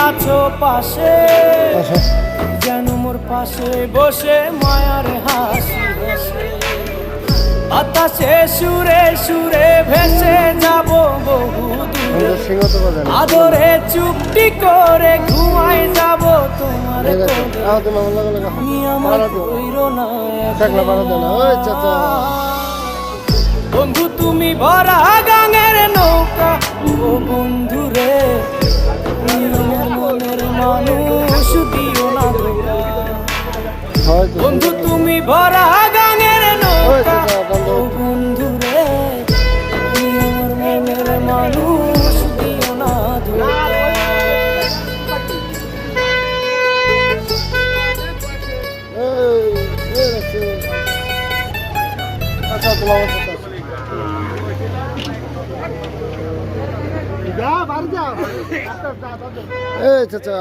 আছো পাশে, যেন মোর পাশে বসে মায়ার হাসি হাসে। বাতাসে সুরে সুরে ভেসে যাব বহু দূরে, আদরে চুপটি করে ঘুমাই যাব তোমার কোলে। তুমি আমার কইরো না বন্ধু, তুমি ভরা গাঙের নৌকা। ও বন্ধু রে, তুমি আমার মনের মানুষ, দিও না ধোঁকা। বন্ধু তুমি ভরা গাঙের নৌকা। ও বন্ধু রে, তুমি আমার মনের মানুষ, দিও না ধোঁকা। চাচা